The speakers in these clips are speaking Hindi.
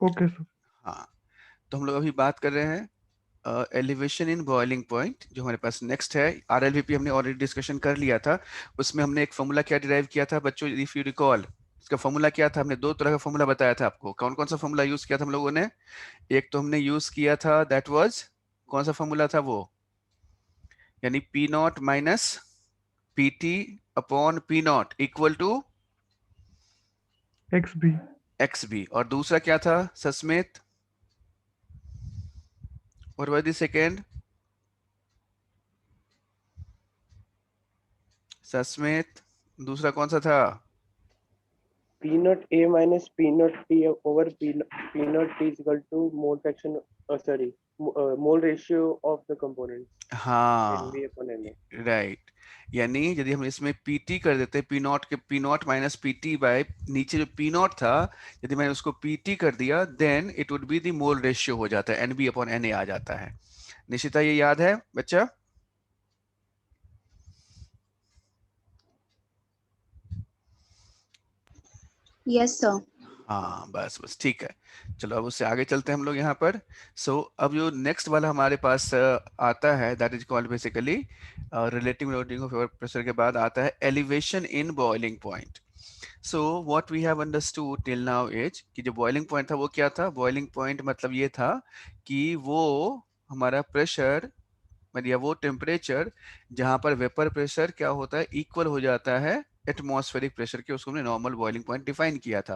Okay sir. हाँ, तो हम लोग अभी बात कर रहे हैं एलिवेशन इन बॉइलिंग पॉइंट। जो हमारे पास नेक्स्ट है, आरएलवीपी हमने ऑलरेडी डिस्कशन कर लिया था। उसमें हमने एक फॉर्मूला क्या डिराइव किया था बच्चों, इफ यू रिकॉल, इसका फॉर्मूला क्या था? हमने दो तरह का फॉर्मूला बताया था आपको। कौन कौन सा फॉर्मूला यूज किया था हम लोगों ने? एक तो हमने यूज किया था, दैट वाज, कौन सा फॉर्मूला था वो? यानी P naught minus P T upon P naught equal to X B. X B. और दूसरा क्या था सस्मित? और वाज द सेकेंड सस्मित? दूसरा कौन सा था? P naught A minus P naught T over P naught T is equal to mole fraction, mole ratio of the components, हाँ, NB upon NA. राइट। यानी यदि हम इसमें पीटी कर देते, पी नॉट के P naught minus PT by नीचे जो पी नॉट था, यदि मैंने उसको पीटी कर दिया, then it would be the mole ratio हो जाता है, एनबी अपॉन एन ए आ जाता है। निशिता ये याद है बच्चा? Yes sir. हाँ, बस बस ठीक है। चलो अब उससे आगे चलते हैं हम लोग यहाँ पर। अब जो नेक्स्ट वाला हमारे पास आता है, that is called basically relative lowering of pressure के बाद आता है elevation in boiling point. So what we have understood till now is कि जो बॉइलिंग पॉइंट था वो क्या था? बॉइलिंग पॉइंट मतलब ये था कि वो हमारा प्रेशर या वो टेम्परेचर जहां पर वेपर प्रेशर क्या होता है, इक्वल हो जाता है एटमॉस्फेरिक प्रेशर के, उसको हमने नॉर्मल बॉइलिंग पॉइंट डिफाइन किया था।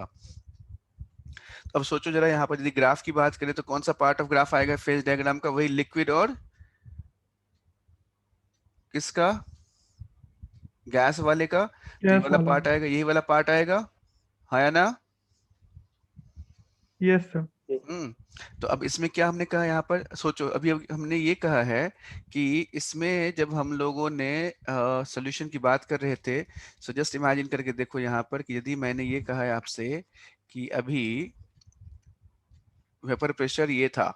अब सोचो जरा, यहाँ पर यदि ग्राफ की बात करें तो कौन सा पार्ट ऑफ ग्राफ आएगा फेज डायग्राम का? वही लिक्विड और किसका? गैस वाले का। तो ये गैस वाला वाला। पार्ट आएगा, यही वाला पार्ट आएगा, हाँ या ना? Yes sir. Yes. तो अब इसमें क्या हमने कहा यहाँ पर, सोचो अभी हमने ये कहा है कि इसमें जब हम लोगों ने सॉल्यूशन की बात कर रहे थे, सो जस्ट इमेजिन करके देखो यहाँ पर कि यदि मैंने ये कहा है आपसे कि अभी वेपर प्रेशर ये था,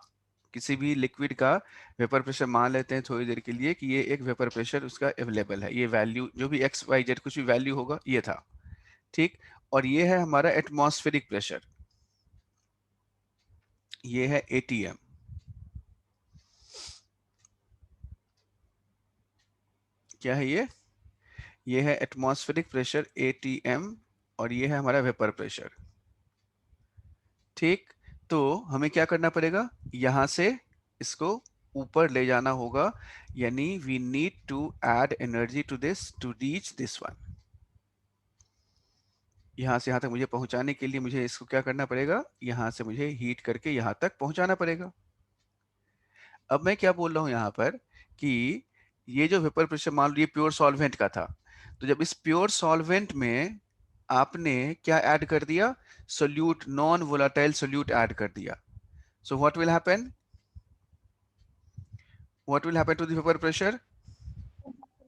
किसी भी लिक्विड का वेपर प्रेशर मान लेते हैं थोड़ी देर के लिए कि ये एक वेपर प्रेशर उसका अवेलेबल है, ये वैल्यू जो भी एक्स वाई जेड कुछ भी वैल्यू होगा ये था, ठीक। और ये है हमारा एटमॉस्फेरिक प्रेशर, ये है एटीएम। क्या है ये है एटमॉस्फेरिक प्रेशर एटीएम, और ये है हमारा वेपर प्रेशर, ठीक। तो हमें क्या करना पड़ेगा, यहां से इसको ऊपर ले जाना होगा, यानी we need to add energy to this to reach this one. यहां से यहां तक मुझे पहुंचाने के लिए मुझे इसको क्या करना पड़ेगा, यहां से मुझे हीट करके यहां तक पहुंचाना पड़ेगा। अब मैं क्या बोल रहा हूं यहां पर कि ये जो वेपर प्रेशर मान लो ये प्योर सॉल्वेंट का था, तो जब इस प्योर सॉल्वेंट में आपने क्या ऐड कर दिया, solute, non volatile solute add कर दिया, so what will happen to the vapour pressure?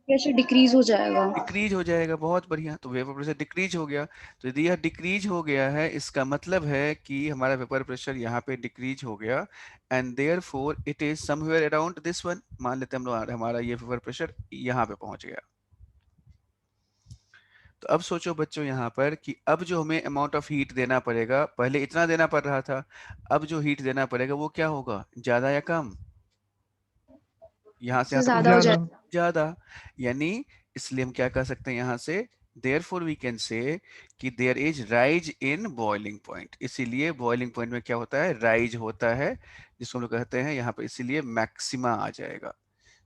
Pressure decrease हो जाएगा। डिक्रीज हो जाएगा, बहुत बढ़िया। तो वेपर प्रेशर डिक्रीज हो गया, तो यदि यह डिक्रीज हो गया है इसका मतलब है कि हमारा वेपर प्रेशर यहाँ पे डिक्रीज हो गया, and therefore it is somewhere around this one. मान लेते हैं हम लोग हमारा ये वेपर प्रेशर यहाँ पे पहुंच गया। तो अब सोचो बच्चों यहाँ पर कि अब जो हमें अमाउंट ऑफ हीट देना पड़ेगा, पहले इतना देना पड़ रहा था, अब जो हीट देना पड़ेगा वो क्या होगा, ज्यादा या कम? यहाँ से से यहाँ तक ज्यादा हो ज्यादा। जाएगा। ज्यादा। यानी इसलिए हम क्या कर सकते हैं यहाँ से, देयरफॉर वी कैन से कि there is rise in boiling point. इसीलिए बॉइलिंग पॉइंट में क्या होता है, राइज होता है, जिसको हम लोग कहते हैं यहाँ पे, इसीलिए मैक्सिमा आ जाएगा।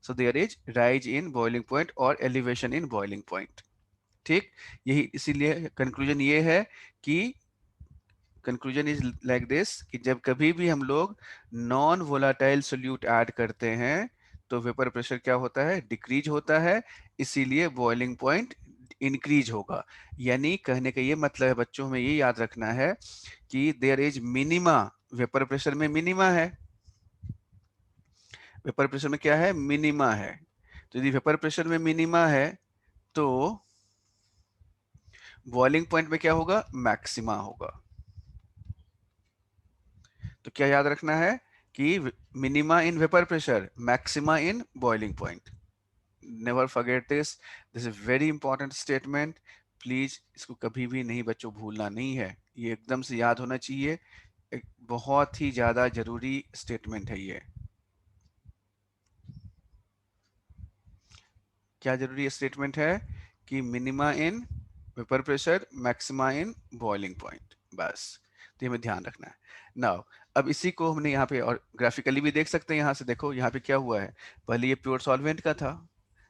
So there is rise in boiling point और एलिवेशन इन बॉइलिंग पॉइंट, ठीक। यही इसीलिए कंक्लूजन ये है कि कंक्लूजन इज लाइक दिस कि जब कभी भी हम लोग नॉन वोलाटाइल सोल्यूट ऐड करते हैं तो वेपर प्रेशर क्या होता है, डिक्रीज होता है, इसीलिए बॉइलिंग पॉइंट इंक्रीज होगा। यानी कहने का ये मतलब है बच्चों में ये याद रखना है कि there is minima, vapour pressure में मिनिमा है, वेपर प्रेशर में क्या है, मिनिमा है। तो यदि वेपर प्रेशर में मिनिमा है तो बॉइलिंग पॉइंट में क्या होगा, मैक्सिमा होगा। तो क्या याद रखना है कि minima in vapour pressure, maxima in boiling point. Never forget this, this is very important statement. Please इसको कभी भी नहीं बच्चों भूलना नहीं है, ये एकदम से याद होना चाहिए। बहुत ही ज्यादा जरूरी स्टेटमेंट है ये। क्या जरूरी स्टेटमेंट है कि minima in vapour pressure, maxima in boiling point, बस। तो ये हमें ध्यान रखना है। नाउ अब इसी को हमने यहाँ पे और ग्राफिकली भी देख सकते हैं। यहाँ से देखो यहाँ पे क्या हुआ है, पहले ये प्योर सॉल्वेंट का था,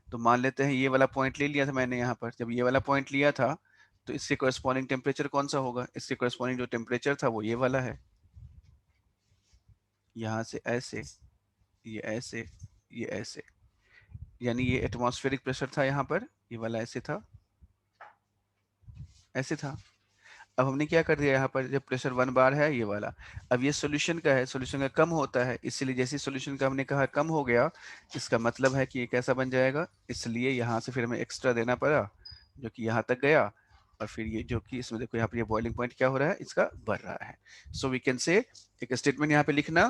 तो मान लेते हैं ये वाला पॉइंट ले लिया था मैंने यहाँ पर। जब ये वाला पॉइंट लिया था तो इसके कोरस्पॉन्डिंग टेम्परेचर कौन सा होगा, इसके कोरस्पॉन्डिंग जो टेम्परेचर था वो ये वाला है। यहाँ से ऐसे, ये ऐसे, ये ऐसे, यानी ये एटमॉस्फेरिक प्रेशर था यहाँ पर, ये वाला ऐसे था, ऐसे था। अब हमने क्या कर दिया यहाँ पर, जब प्रेशर 1 बार है ये वाला, अब ये सॉल्यूशन का है, सॉल्यूशन का कम होता है, इसलिए जैसे सॉल्यूशन का हमने कहा कम हो गया, इसका मतलब है कि ये कैसा बन जाएगा, इसलिए यहाँ से फिर हमें एक्स्ट्रा देना पड़ा जो कि यहाँ तक गया, और फिर ये जो कि इसमें देखो यहाँ पर ये बॉइलिंग पॉइंट क्या हो रहा है, इसका बढ़ रहा है। सो वी कैन से, एक स्टेटमेंट यहाँ पे लिखना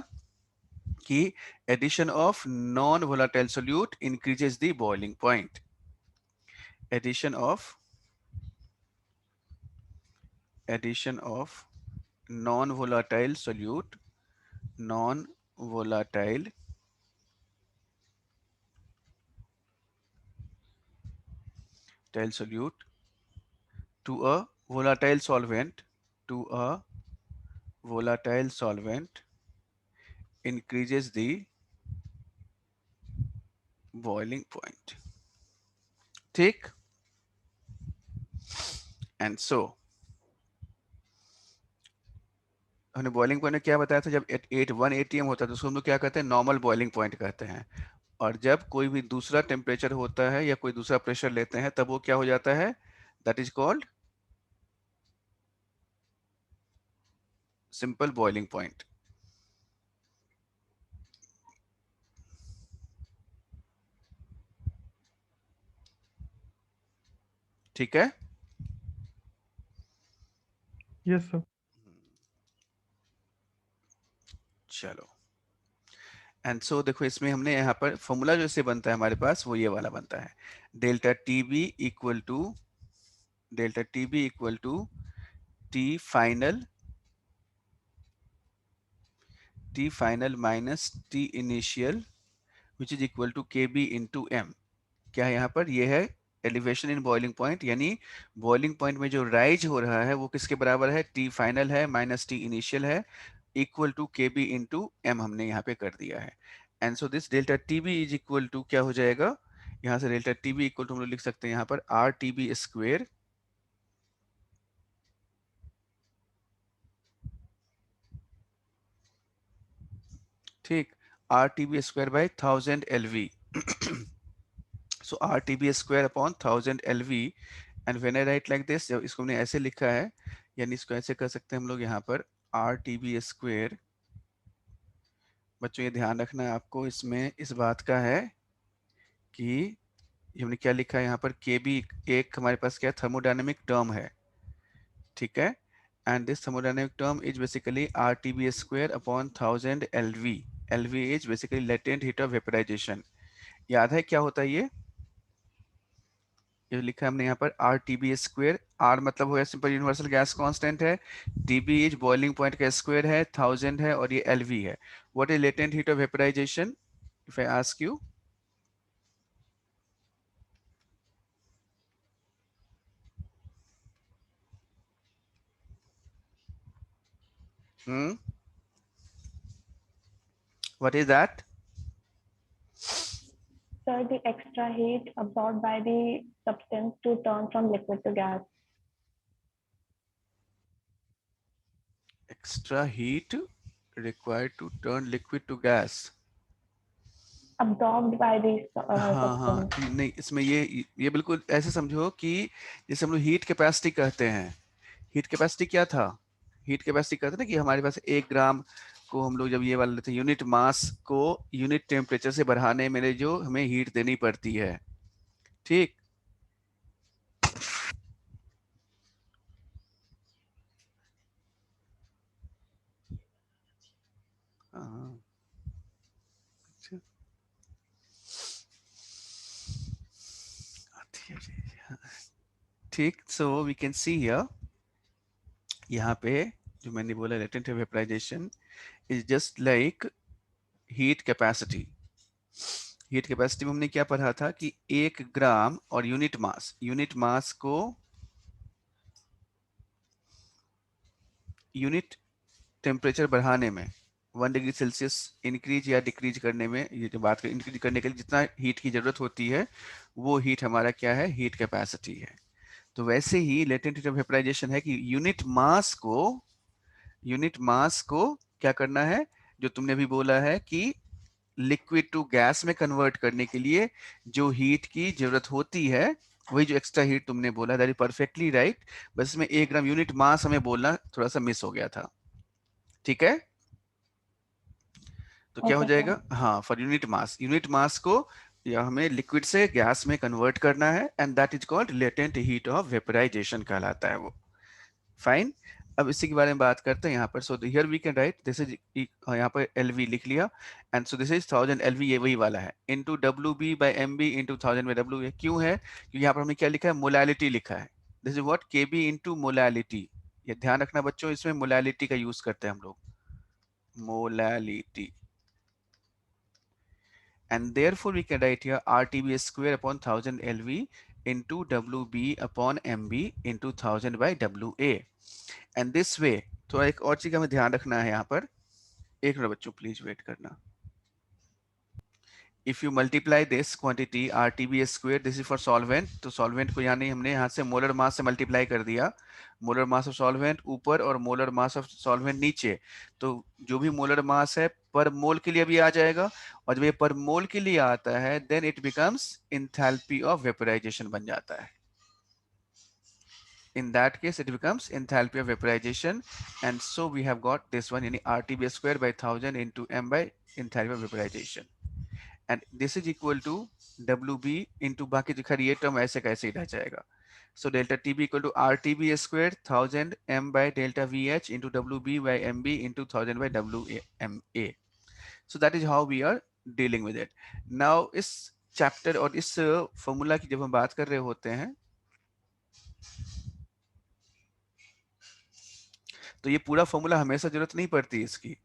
कि addition of non volatile solute increases the boiling point. Addition of non-volatile solute, non-volatile solute to a volatile solvent, to a volatile solvent increases the boiling point. ठीक, and so हमने बॉइलिंग पॉइंट में क्या बताया था, जब 1 atm होता है तो उसको हम लोग क्या कहते हैं, नॉर्मल बॉइलिंग पॉइंट कहते हैं। और जब कोई भी दूसरा टेम्परेचर होता है या कोई दूसरा प्रेशर लेते हैं तब वो क्या हो जाता है, that is called simple boiling point. ठीक है। Yes sir. चलो, एंड सो देखो इसमें हमने यहाँ पर फॉर्मूला जो इससे बनता है हमारे पास वो ये वाला बनता है, delta T B equal to, delta T B equal to T final minus T initial which is equal to K B into M. क्या है यहाँ पर, ये है एलिवेशन इन बॉइलिंग पॉइंट, यानी बॉइलिंग पॉइंट में जो राइज हो रहा है वो किसके बराबर है, टी फाइनल है माइनस टी इनिशियल है, equal to K B into M हमने यहाँ पे कर दिया है। And so this delta T B is equal to क्या हो जाएगा, यहाँ से delta T B equal to हम लोग लिख सकते हैं यहाँ पर आर टी बी स्क्वेयर, ठीक, R T B square by 1000 LV। So R T B square upon 1000 LV। And when I right like this, जब इसको हमने ऐसे लिखा है, यानी इसको ऐसे कर सकते हैं हम लोग यहाँ पर आर टी बी स्क्वेयर। बच्चों ये ध्यान रखना है आपको इसमें इस बात का है कि ये हमने क्या लिखा है यहाँ पर, के बी एक हमारे पास क्या थर्मोडायनेमिक टर्म है, ठीक है। And this thermodynamic term is basically R T B square upon 1000 LV। LV is basically latent heat of vaporisation. याद है क्या होता है ये लिखा है हमने यहाँ पर R T B square, R मतलब हो गया सिंपल यूनिवर्सल गैस कांस्टेंट है, T B is boiling point का स्क्वायर है, 1000 है, और ये LV है। What is latent heat of vaporisation, if I ask you. What is that? Sir, the extra heat absorbed by the substance to turn from liquid to gas. Extra heat required to turn liquid to gas. Absorbed by the हाँ हाँ, substance. नहीं इसमें ये बिल्कुल ऐसे समझो कि जैसे हम लोग हीट कैपेसिटी कहते हैं, हीट कैपेसिटी क्या था, हीट कैपेसिटी कहते हैं ना कि हमारे पास 1 ग्राम को हम लोग जब ये वाला लेते हैं, यूनिट मास को यूनिट टेम्परेचर से बढ़ाने में जो हमें हीट देनी पड़ती है, ठीक। हाँ, अच्छा। आती है जी, हाँ। ठीक, so we can see here यहाँ पे जो मैंने बोला latent vaporisation is just like heat capacity. Heat capacity में हमने क्या पढ़ा था कि 1 ग्राम और यूनिट मास को यूनिट टेम्परेचर बढ़ाने में 1 डिग्री सेल्सियस इंक्रीज या डिक्रीज करने में, ये जो बात इंक्रीज करने के लिए जितना हीट की जरूरत होती है वो हीट हमारा क्या है, हीट कैपेसिटी है। तो वैसे ही लेटेंट हीट ऑफ वेपराइजेशन है कि यूनिट मास को क्या करना है, जो तुमने अभी बोला है कि लिक्विड टू गैस में कन्वर्ट करने के लिए जो हीट की जरूरत होती है, वही जो एक्स्ट्रा हीट तुमने बोला, दैट इज परफेक्टली राइट। बस इसमें 1 ग्राम यूनिट मास हमें बोलना थोड़ा सा मिस हो गया था। ठीक है, तो क्या हो Okay, sir. जाएगा, हाँ, फॉर यूनिट मास को या हमें लिक्विड से गैस में कन्वर्ट करना है, and that is called latent heat of vaporization कहलाता है वो। फाइन। अब इसी के बारे में बात करते हैं यहाँ पर। So here we can write this is, यहाँ पर एलवी लिख लिया, and so this is 1000 LV, ये वही वाला है, into W B by M B into 1000 by W A. क्यों है, क्योंकि यहाँ पर हमने क्या लिखा है, मोलैलिटी लिखा है। दिस इज व्हाट, के बी इंटू मोलैलिटी। ये ध्यान रखना बच्चों, इसमें मोलैलिटी का यूज करते हैं हम लोग, molality. And therefore we can write here RTB square upon 1000 LV into WB upon MB into 1000 by WA. And this way, थोड़ा एक और चीज का हमें ध्यान रखना है यहाँ पर, एक मिनट बच्चों प्लीज वेट करना। If you multiply this quantity RTB square, this is for solvent, तो सॉल्वेंट को यानी हमने यहाँ से मोलर मास से मल्टीप्लाई कर दिया, मोलर मास ऑफ सॉल्वेंट ऊपर और मोलर मास ऑफ सॉल्वेंट नीचे। तो जो भी मोलर मास है पर मोल के लिए भी आ जाएगा, और जब ये पर मोल के लिए आता है then it becomes enthalpy of vaporization बन जाता है। In that case it becomes enthalpy of vaporization, and so we have got this one, yani RTB square by 1000 into m by enthalpy of vaporization, and this is equal to WB into बाकी जो खैर ये टर्म ऐसे कैसे ही रह जाएगा। So delta TB equal to RTB square 1000 m by delta VH into WB by MB into 1000 by WMA. So that is how we are dealing with it. Now इस चैप्टर और इस फॉर्मूला की जब हम बात कर रहे होते हैं, तो ये पूरा फॉर्मूला हमेशा जरूरत नहीं पड़ती इसकी।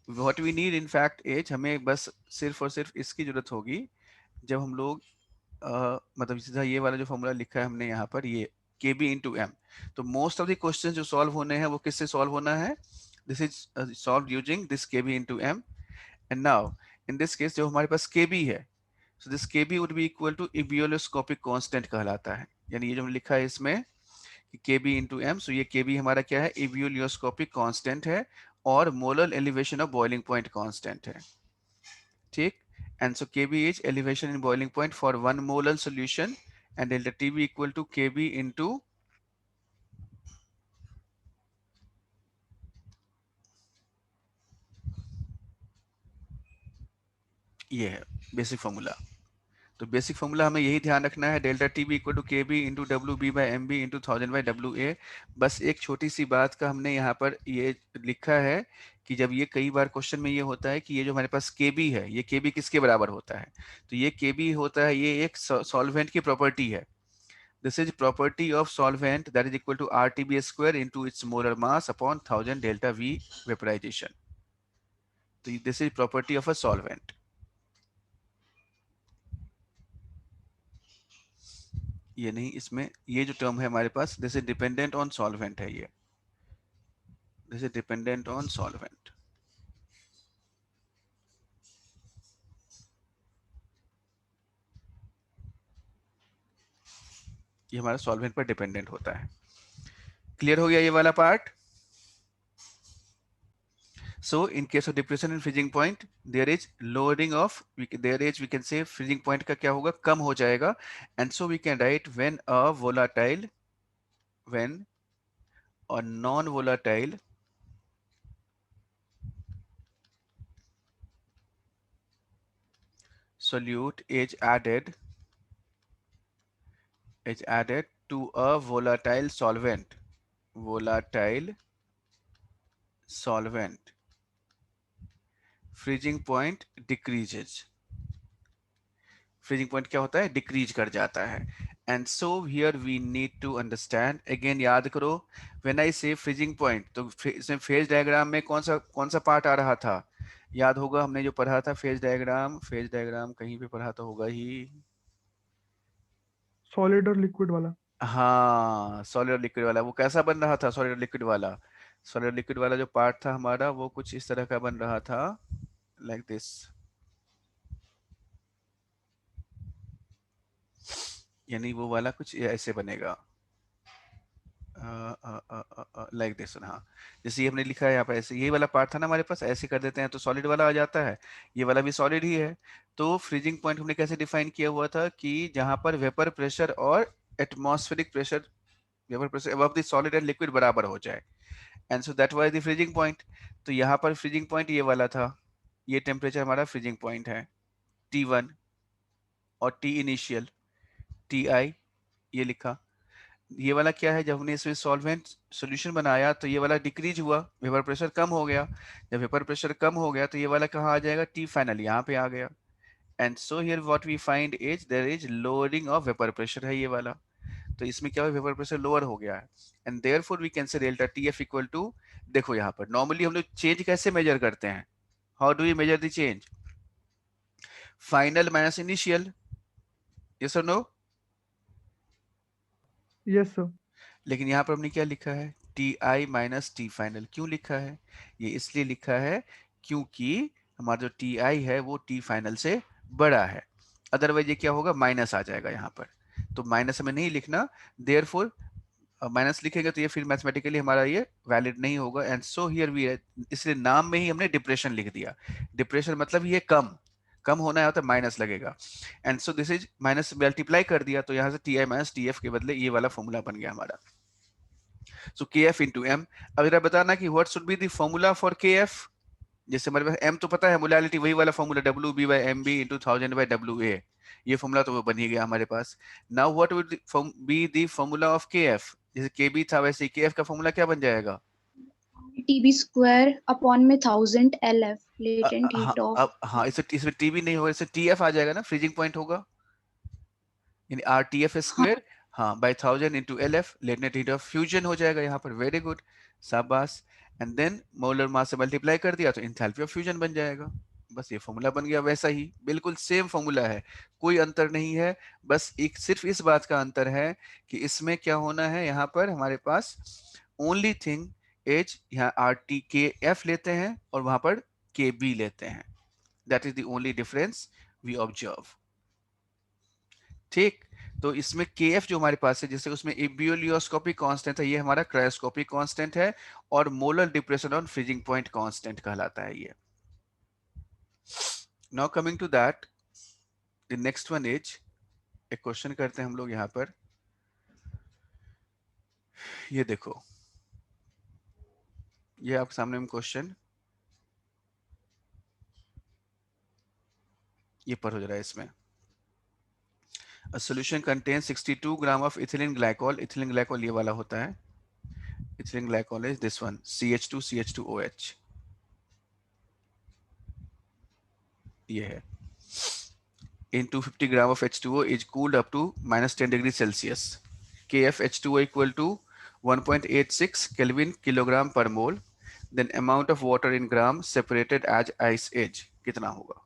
What we need in fact as, हमें बस सिर्फ और सिर्फ इसकी जरूरत होगी जब हम लोग मतलब सीधा ये वाला जो फॉर्मूला लिखा है हमने यहाँ पर, ये के बी इंटू एम। तो मोस्ट ऑफ द क्वेश्चन जो सॉल्व होने हैं वो किससे सॉल्व होना है, this is solve using this K B into M. And now in this case जो हमारे पास के बी है, so this K B would be equal to ebullioscopic constant कहलाता है, यानी ये जो हमने लिखा है इसमें के बी इंटू एम, सो ये के बी हमारा क्या है, इबियोलोस्कोपिक कांस्टेंट है और molar elevation of boiling point constant है। ठीक, and so Kb is elevation in boiling point for 1 molar solution, and delta Tb equal to Kb into ये है बेसिक फॉर्मूला। तो बेसिक फॉर्मूला हमें यही ध्यान रखना है, delta T B equal to K B into W B by M B into 1000 by W A. बस एक छोटी सी बात का हमने यहाँ पर ये लिखा है कि जब ये कई बार क्वेश्चन में ये होता है कि ये जो हमारे पास के बी है, ये के बी किसके बराबर होता है, तो ये के बी होता है, ये एक सॉल्वेंट की प्रॉपर्टी है। This is property of solvent that is equal to RTB square into its molar mass upon 1000 delta V vaporization. So this is property of a solvent. ये नहीं, इसमें ये जो टर्म है हमारे पास, this is dependent on solvent है, ये this is dependent on solvent. ये हमारा solvent पर डिपेंडेंट होता है। क्लियर हो गया ये वाला part. So in case of depression in freezing point, there is lowering of, we can say freezing point का क्या होगा, कम हो जाएगा, and so we can write when a volatile, when a non-volatile solute is added to a volatile solvent, freezing point decreases। Freezing point क्या होता है, डिक्रीज कर जाता है। And so here we need to understand again, याद करो when I say freezing point, तो इसमें फेज डायग्राम में कौन सा पार्ट आ रहा था, याद होगा हमने जो पढ़ा था फेज डायग्राम कहीं पे पढ़ा तो होगा ही, सॉलिड और लिक्विड वाला। हाँ सॉलिड और लिक्विड वाला। वो कैसा बन रहा था सॉलिड और लिक्विड वाला? सॉलिड और लिक्विड वाला जो पार्ट था हमारा वो कुछ इस तरह का बन रहा था, लाइक दिस, यानी वो वाला कुछ ऐसे बनेगा, लाइक दिस। हाँ, जैसे ये हमने लिखा है यहाँ पर ऐसे, यही वाला पार्ट था ना हमारे पास, ऐसे कर देते हैं तो सॉलिड वाला आ जाता है, ये वाला भी सॉलिड ही है। तो फ्रीजिंग पॉइंट हमने कैसे डिफाइन किया हुआ था कि जहां पर वेपर प्रेशर और atmospheric pressure, vapour pressure above the solid and liquid बराबर हो जाए, and so that was the freezing point. तो यहाँ पर फ्रीजिंग पॉइंट ये वाला था, ये टेम्परेचर हमारा फ्रीजिंग पॉइंट है, T1 और T इनिशियल, Ti ये लिखा। ये वाला क्या है, जब हमने इसमें सॉल्वेंट सॉल्यूशन बनाया तो ये वाला डिक्रीज हुआ, वेपर प्रेशर कम हो गया, जब वेपर प्रेशर कम हो गया तो ये वाला कहाँ आ जाएगा, टी फाइनल यहाँ पे आ गया। And so here what we find is there is lowering of vapour pressure है ये वाला, तो इसमें क्या है, वेपर प्रेशर लोअर हो गया है, and therefore we can say delta TF equal to, देखो यहाँ पर नॉर्मली हम लोग चेंज कैसे मेजर करते हैं, how do you measure the change, final minus initial, yes और नो? Yes sir. लेकिन यहाँ पर हमने क्या लिखा है, T I minus T final, क्यों लिखा है, ये इसलिए लिखा है क्योंकि हमारा जो टी आई है वो टी फाइनल से बड़ा है, अदरवाइज ये क्या होगा, माइनस आ जाएगा यहाँ पर, तो माइनस हमें नहीं लिखना, देयरफॉर माइनस लिखेंगे तो ये फिर मैथमेटिकली हमारा ये वैलिड नहीं होगा, एंड सो हियर वी, इसलिए नाम में ही हमने डिप्रेशन लिख दिया, डिप्रेशन मतलब ये कम, कम होना है तो माइनस लगेगा, and so this is minus multiply कर दिया, तो यहाँ से T I minus T F के बदले ये वाला फॉर्मूला बन गया हमारा। सो के एफ इंटू एम। अब जरा बताना कि what should be the formula for के एफ, जैसे हमारे पास एम तो पता है मोलालिटी, वही वाला formula W B by M B into 1000 by W A, ये फॉर्मूला तो वो बन ही गया हमारे पास। Now what would be the formula of K F, जैसे के बी था वैसे के एफ का फॉर्मूला क्या बन जाएगा, TB स्क्वायर अपॉन में 1000 LF लेटेंट हाँ हीट ऑफ। अब हाँ, इसे इसमें टी भी नहीं होगा, इसे टी एफ आ जाएगा ना, फ्रीजिंग पॉइंट होगा, यानी आर टी एफ हाँ, स्क्वायर, हाँ by 1000 into L F, latent heat of fusion हो जाएगा यहाँ पर, वेरी गुड, शाबाश, एंड देन मोलर मास से मल्टीप्लाई कर दिया तो इंथैल्पी ऑफ फ्यूजन बन जाएगा, बस ये फॉर्मूला बन गया, वैसा ही बिल्कुल सेम फॉर्मूला है, कोई अंतर नहीं है, बस एक सिर्फ इस बात का अंतर है कि इसमें क्या होना है, यहाँ पर हमारे पास ओनली थिंग एज, यहाँ आर टी के एफ लेते हैं और वहां पर के बी लेते हैं, that is the only difference we observe, ठीक। तो इसमें के एफ जो हमारे पास है, जैसे उसमें एबियोलियोस्कोपिक कांस्टेंट है, ये हमारा क्रायोस्कोपिक कांस्टेंट है, और molar depression on freezing point constant कहलाता है ये। Now coming to that, the next one is, एक क्वेश्चन करते हैं हम लोग यहाँ पर, ये देखो, ये आपके सामने में क्वेश्चन, ये पढ़ो जरा इसमें, a solution contains 62 gram of ethylene glycol, ethylene glycol ये वाला होता है, ethylene glycol is this one, CH2CH2OH, ये है, in 250 gram of H2O is cooled up to minus 10 degrees Celsius. Kf H2O equal to 1.86 Kelvin kilogram per mole. Then amount of water in gram separated as ice is कितना होगा?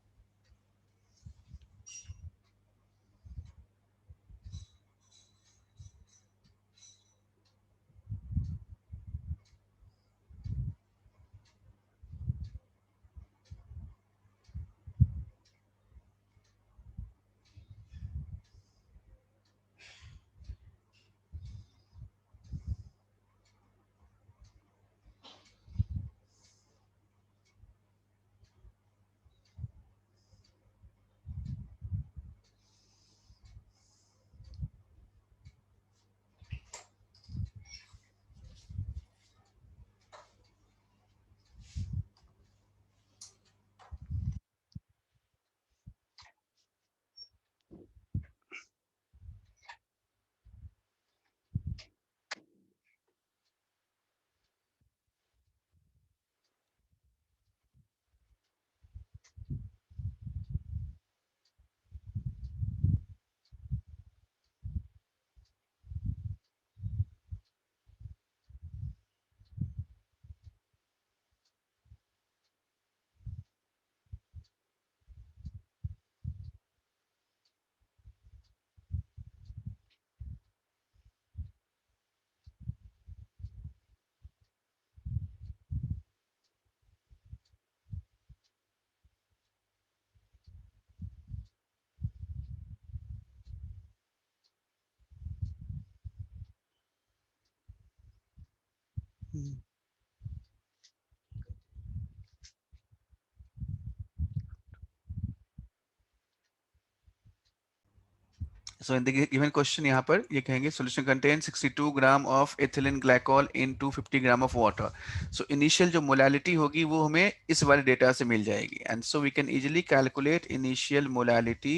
So in the given question यहाँ पर ये कहेंगे solution contains 62 gram of ethylene glycol in 250 gram of water. So initial जो molality होगी वो हमें इस वाले डेटा से मिल जाएगी, and so we can easily calculate initial molality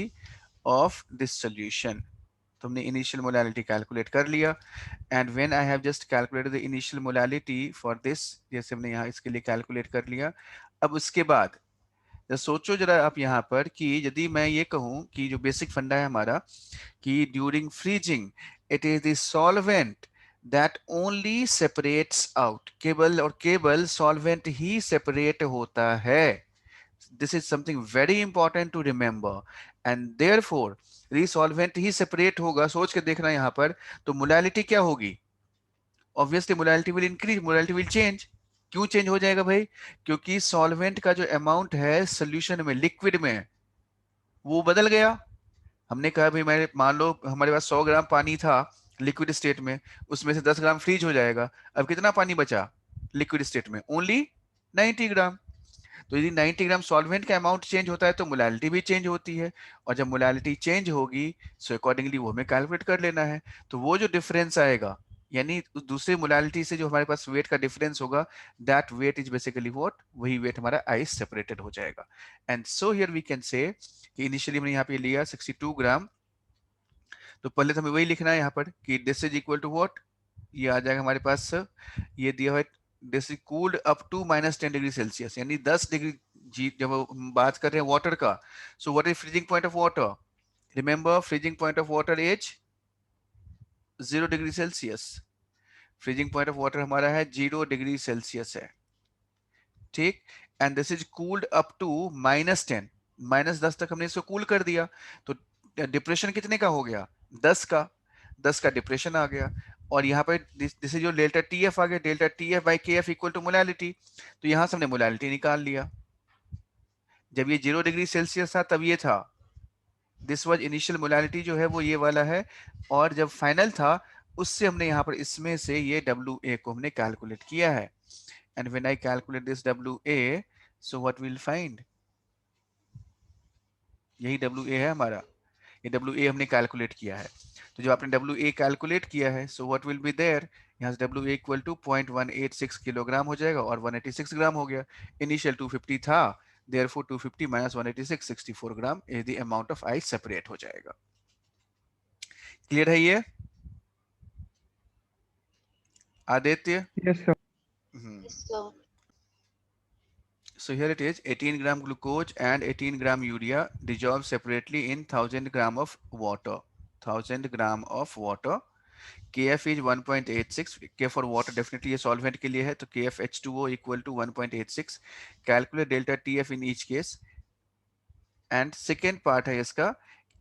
of this solution. तो हमने initial molality calculate कर लिया, and when I have just calculated the initial molality for this, जैसे हमने यहाँ इसके लिए calculate कर लिया, अब उसके बाद तो सोचो जरा आप यहाँ पर कि यदि मैं ये कहूँ कि जो बेसिक फंडा है हमारा कि during freezing it is the solvent that only separates out, केवल और केवल सॉल्वेंट ही सेपरेट होता है. This is something very important to remember, and therefore रिसॉल्वेंट ही सेपरेट होगा. सोच के देखना यहाँ पर, तो मोलालिटी क्या होगी? Obviously molality will increase, molality will change. क्यों चेंज हो जाएगा भाई? क्योंकि सॉल्वेंट का जो अमाउंट है सोल्यूशन में, लिक्विड में, वो बदल गया. हमने कहा भाई मैं मान लो हमारे पास 100 ग्राम पानी था लिक्विड स्टेट में, उसमें से 10 ग्राम फ्रीज हो जाएगा. अब कितना पानी बचा लिक्विड स्टेट में? ओनली 90 ग्राम. तो यदि 90 ग्राम सॉल्वेंट का अमाउंट चेंज होता है तो मोलालिटी भी चेंज होती है, और जब मोलालिटी चेंज होगी सो अकॉर्डिंगली वो हमें कैलकुलेट कर लेना है. तो वो जो डिफरेंस आएगा, यानी दूसरे मोलालिटी से जो हमारे पास वेट का डिफरेंस होगा, that weight is basically what, वही वेट हमारा आइस सेपरेटेड हो जाएगा. And so here we can say कि इनिशियली हमने यहाँ पे लिया 62 ग्राम, तो पहले तो हमें वही लिखना है यहाँ पर कि this is equal to what, ये आ जाएगा हमारे पास, ये दिया हुआ है this is cooled up to -10 degree Celsius, यानी 10 डिग्री जी. जब हम बात कर रहे हैं वाटर का, so what is freezing point of water? Remember freezing point of water is 0 degree Celsius. Freezing point of water हमारा है 0 डिग्री सेल्सियस है, ठीक. And this is cooled up to -10, -10 तक हमने इसको कूल कर दिया. तो डिप्रेशन कितने का हो गया? 10 का. 10 का डिप्रेशन आ गया, और यहाँ पे दिस इज जो डेल्टा टीएफ आ गया, डेल्टा टीएफ बाई के एफ इक्वल टू मोलालिटी. तो यहाँ से हमने मोलालिटी निकाल लिया. जब ये 0 डिग्री सेल्सियस था तब ये था, दिस वाज इनिशियल मोलालिटी जो है वो ये वाला है, और जब फाइनल था उससे हमने यहाँ पर इसमें से ये WA को हमने कैलकुलेट किया है. And when I calculate this WA, so what we'll find? यही WA है हमारा, ये WA हमने कैलकुलेट किया है. तो जब आपने WA कैलकुलेट किया है, so what will be there? यहाँ से WA इक्वल टू 0.186 किलोग्राम हो जाएगा, और 186 ग्राम हो गया. इनिशियल 250 था, therefore 250 minus 186, 64 gram is the amount of ice separate हो जाएगा. क्लियर है ये Aditya? Yes, sir. So here it is, 18 gram glucose and 18 gram urea dissolved separately in 1000 gram of water. 1000 gram of water. KF is 1.86. K for water definitely ये solvent के लिए है, तो KF H2O equal to 1.86. Calculate delta TF in each case. And second part है इसका,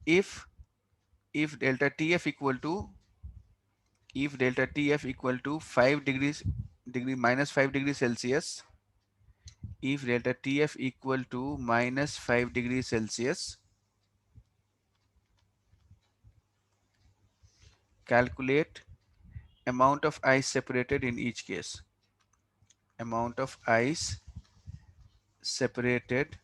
if delta TF equal to 5 degrees -5 degrees Celsius. If delta TF equal to -5 degrees Celsius, calculate amount of ice separated in each case. Amount of ice separated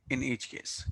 in each case.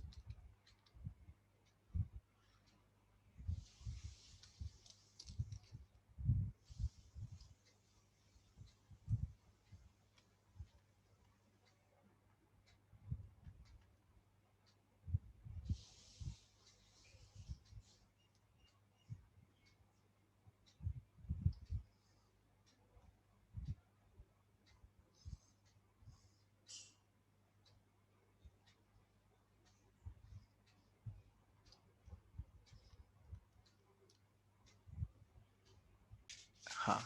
हाँ,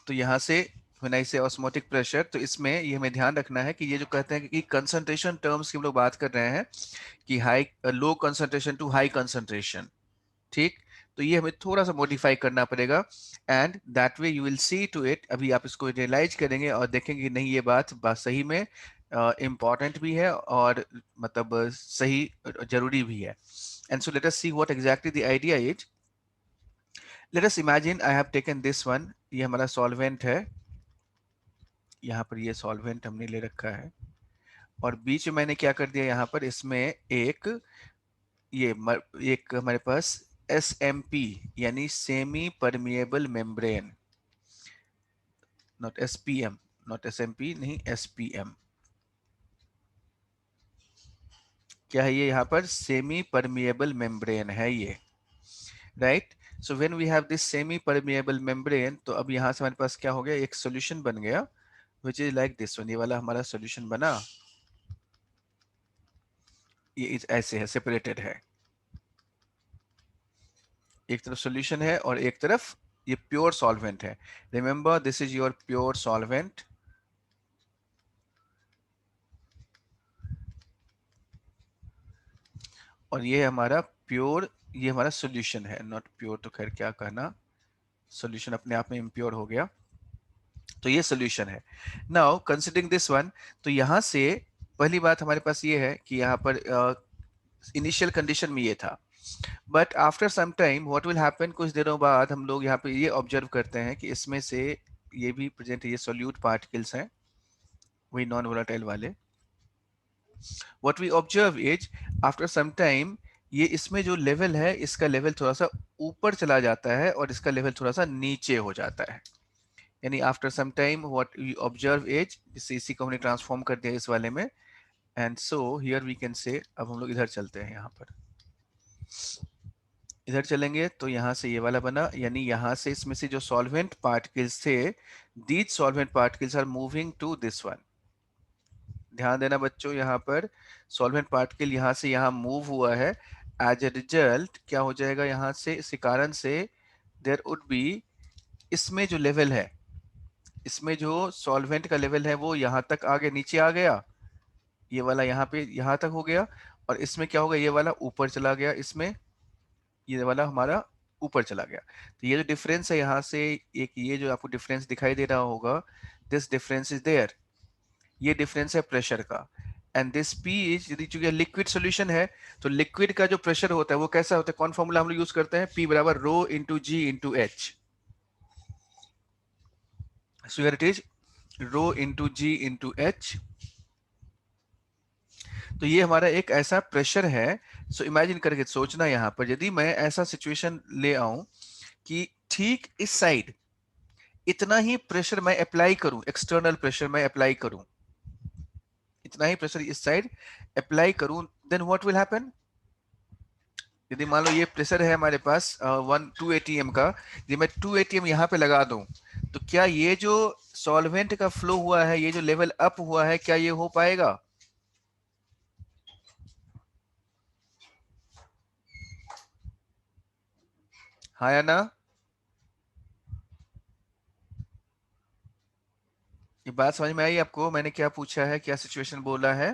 तो यहाँ से when I say osmotic pressure, तो इसमें ये हमें ध्यान रखना है कि ये जो कहते हैं कि कंसंट्रेशन टर्म्स की हम लोग बात कर रहे हैं कि high low concentration to high concentration, ठीक. तो ये हमें थोड़ा सा मॉडिफाई करना पड़ेगा, and that way you will see to it. अभी आप इसको रियलाइज करेंगे और देखेंगे नहीं ये बात सही में इम्पॉर्टेंट भी है और मतलब सही जरूरी भी है. And so let us see what exactly the idea is. Let us imagine I have taken this one. ये हमारा solvent है, यहाँ पर ये solvent हमने ले रखा है, और बीच में मैंने क्या कर दिया, यहाँ पर इसमें एक हमारे पास SMP यानी semi permeable membrane, not SPM, not SMP, नहीं SPM। क्या है ये, यहाँ पर सेमी परमिएबल मेम्ब्रेन है ये, right. So when we have this semi permeable membrane, तो अब यहाँ से हमारे पास क्या हो गया, एक सॉल्यूशन बन गया which is like this one। ये वाला हमारा सॉल्यूशन बना, ये ऐसे है, सेपरेटेड है, एक तरफ सॉल्यूशन है और एक तरफ ये प्योर सॉल्वेंट है। Remember this is your pure solvent, और ये हमारा प्योर, ये हमारा सॉल्यूशन है, नॉट प्योर तो खैर क्या कहना, सॉल्यूशन अपने आप में इम्प्योर हो गया, तो ये सॉल्यूशन है। नाउ कंसीडरिंग दिस वन, तो यहां से पहली बात हमारे पास ये है कि यहाँ पर इनिशियल कंडीशन में ये था, but after some time what will happen, कुछ दिनों बाद हम लोग यहाँ पे ये ऑब्जर्व करते हैं कि इसमें से ये भी प्रेजेंट है, ये सोल्यूट पार्टिकल्स हैं, वही नॉन वोलेटाइल वाले। What we observe is after some time ये इसमें जो लेवल है, इसका लेवल थोड़ा सा ऊपर चला जाता है और इसका लेवल थोड़ा सा नीचे हो जाता है, यानी after some time what we observe is, इसी को हमने ट्रांसफॉर्म कर दिया इस वाले में, and so here we can say, अब हम लोग इधर चलते हैं, यहाँ पर इधर चलेंगे तो यहाँ से ये वाला बना, यानी यहाँ से इसमें से जो सॉल्वेंट पार्टिकल्स थे, these solvent particles are moving to this one. ध्यान देना बच्चों, यहाँ पर सॉल्वेंट पार्टिकल यहाँ से यहाँ मूव हुआ है, एज ए रिजल्ट क्या हो जाएगा, यहाँ से इसी कारण से देयर वुड बी, इसमें जो लेवल है, इसमें जो सॉल्वेंट का लेवल है वो यहाँ तक आगे नीचे आ गया, ये वाला यहाँ पे यहाँ तक हो गया, और इसमें क्या होगा, ये वाला ऊपर चला गया, इसमें ये वाला हमारा ऊपर चला गया। तो ये जो डिफरेंस है यहाँ से, एक ये जो आपको डिफरेंस दिखाई दे रहा होगा, दिस डिफरेंस इज देयर, ये डिफरेंस है प्रेशर का। एंड दिस P इज, यदि चूंकि लिक्विड सॉल्यूशन है तो लिक्विड का जो प्रेशर होता है वो कैसा होता है, कौन फॉर्मूला हम लोग यूज करते हैं, P बराबर rho into G into H। So here it is rho into G into H। तो ये हमारा एक ऐसा प्रेशर है। सो इमेजिन करके सोचना, यहाँ पर यदि मैं ऐसा सिचुएशन ले आऊं कि ठीक इस साइड इतना ही प्रेशर मैं अप्लाई करूं, एक्सटर्नल प्रेशर मैं अप्लाई करूं, इतना ही प्रेशर इस साइड अप्लाई करूं, देन व्हाट विल हैपन, यदि मान लो ये प्रेशर है हमारे पास 2 atm का, यदि मैं 2 atm यहाँ पे लगा दूं, तो क्या ये जो सॉल्वेंट का फ्लो हुआ है, ये जो लेवल अप हुआ है, क्या ये हो पाएगा, हाँ या ना। ये बात समझ में आई आपको, मैंने क्या पूछा है, क्या सिचुएशन बोला है,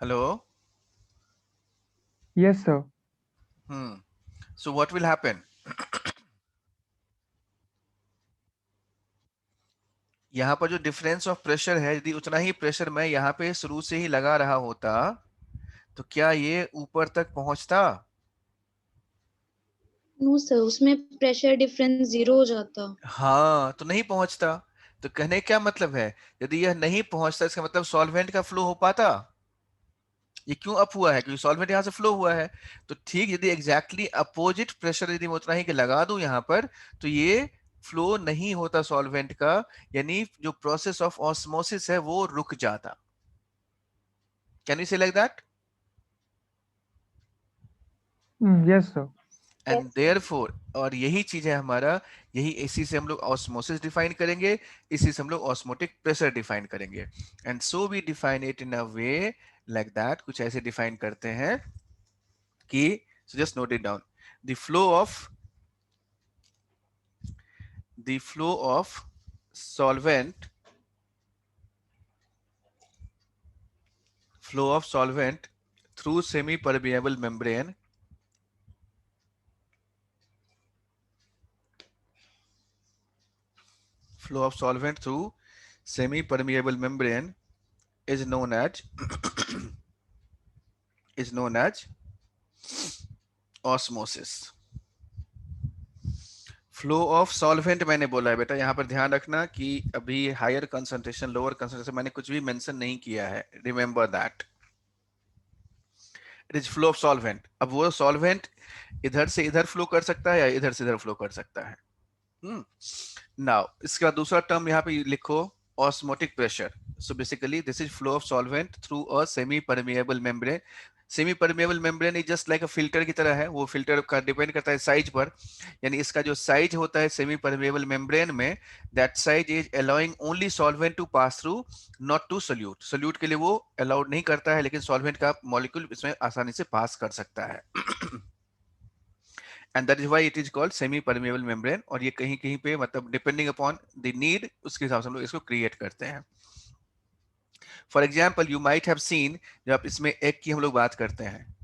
hello. Yes, sir. So what will happen, यहाँ पर जो डिफरेंस ऑफ प्रेशर है, यदि उतना ही प्रेशर मैं यहाँ पे शुरू से ही लगा रहा होता, तो क्या ये ऊपर तक पहुंचता, नो सर, उसमें प्रेशर डिफरेंस 0 हो जाता। हाँ, तो नहीं पहुंचता। तो कहने क्या मतलब है, यदि यह नहीं पहुंचता इसका मतलब सॉल्वेंट का फ्लो हो पाता, ये क्यों अप हुआ है, क्योंकि सॉल्वेंट यहाँ से फ्लो हुआ है। तो ठीक यदि एग्जैक्टली अपोजिट प्रेशर यदि मैं उतना ही लगा दूं यहाँ पर, तो ये फ्लो नहीं होता सॉल्वेंट का, यानी जो प्रोसेस ऑफ ऑस्मोसिस है वो रुक जाता। कैन यू से like that? Yes, sir. And therefore, और यही चीज है हमारा, यही इसी से हम लोग ऑस्मोसिस डिफाइन करेंगे, इसी से हम लोग ऑस्मोटिक प्रेशर डिफाइन करेंगे। And so we define it in a way like that, कुछ ऐसे डिफाइन करते हैं कि, so just note it down, the flow of solvent through semi permeable membrane is known as is known as osmosis. Flow of solvent मैंने बोला है बेटा, यहाँ पर ध्यान रखना कि अभी हायर कंसंट्रेशन लोअर कंसंट्रेशन मैंने कुछ भी मेंशन नहीं किया है, remember that it is flow of solvent. अब वो सॉल्वेंट इधर से इधर फ्लो कर सकता है या इधर से इधर फ्लो कर सकता है। नाउ इसके बाद दूसरा टर्म यहाँ पे लिखो, osmotic pressure. So basically this is flow of solvent through a semi permeable membrane. Semi permeable membrane is just like a filter की तरह है, वो फिल्टर का डिपेंड करता है साइज पर, यानी इसका जो साइज होता है सेमी परमिएबल मेम्ब्रेन में, that size is allowing only solvent to pass through, not to solute. Solute के लिए वो अलाउड नहीं करता है, लेकिन सॉल्वेंट का मॉलिक्यूल इसमें आसानी से पास कर सकता है। And that is why it is called semi permeable membrane. और ये कहीं कहीं पे मतलब डिपेंडिंग अपॉन द नीड, उसके हिसाब से हम लोग इसको क्रिएट करते हैं। For example you might have seen, जब आप इसमें एग की हम लोग बात करते हैं,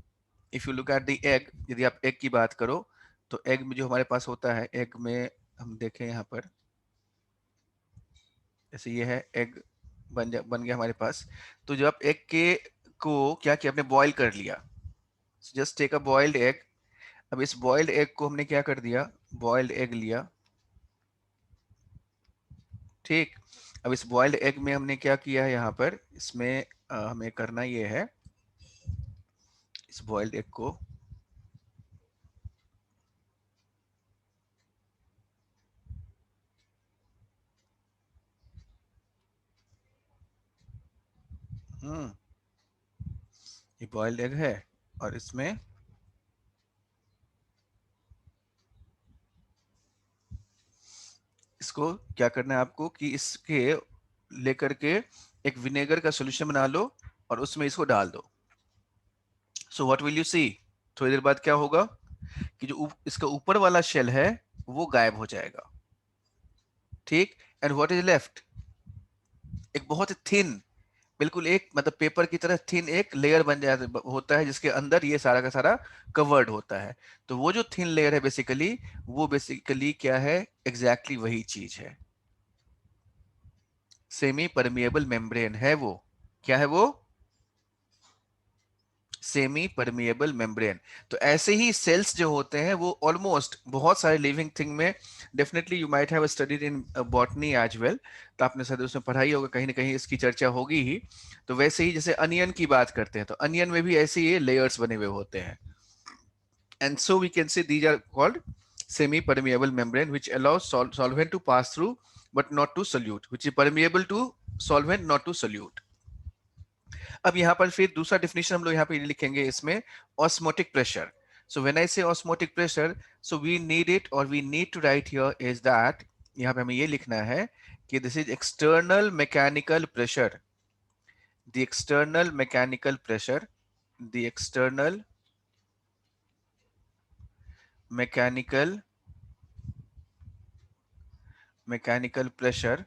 if you look at the egg, यदि आप एग की बात करो तो एग में जो हमारे पास होता है, एग में हम देखें यहाँ पर, जैसे ये है एग बन गया हमारे पास। तो जब आप एग के को क्या किया, आपने बॉईल कर लिया, just take a boiled egg. अब इस बॉइल्ड एग को हमने क्या कर दिया, बॉइल्ड एग लिया, ठीक। अब इस बॉइल्ड एग में हमने क्या किया है, यहाँ पर इसमें हमें करना ये है, इस बॉइल्ड एग को ये बॉइल्ड एग है और इसमें इसको क्या करना है आपको कि इसके लेकर के एक विनेगर का सॉल्यूशन बना लो और उसमें इसको डाल दो। सो व्हाट विल यू सी, थोड़ी देर बाद क्या होगा कि जो इसका ऊपर वाला शेल है वो गायब हो जाएगा, ठीक। एंड व्हाट इज लेफ्ट, एक बहुत थिन, बिल्कुल एक मतलब पेपर की तरह थिन एक लेयर बन जाता होता है, जिसके अंदर ये सारा का सारा कवर्ड होता है। तो वो जो थिन लेयर है बेसिकली, वो बेसिकली क्या है, एग्जैक्टली वही चीज है, सेमी परमिएबल मेम्ब्रेन है वो। क्या है वो, सेमी परमिएबल मेम्ब्रेन। तो ऐसे ही सेल्स जो होते हैं वो ऑलमोस्ट बहुत सारे लिविंग थिंग में, definitely you might have studied in botany as well, तो आपने शायद उसमें पढ़ाई होगा, कहीं ना कहीं इसकी चर्चा होगी ही। तो वैसे ही जैसे अनियन की बात करते हैं, तो अनियन में भी ऐसे ही लेयर्स बने हुए होते हैं। And so we can say these are called semi permeable membrane which allows solvent to pass through but not to solute, which is permeable to solvent not to solute. अब यहाँ पर फिर दूसरा डिफिनेशन हम लोग यहाँ पे लिखेंगे इसमें, osmotic pressure. So when I say osmotic pressure, so we need it और we need to write here is that, यहाँ पे हमें ये लिखना है कि this is external mechanical pressure, the external mechanical pressure, the external mechanical pressure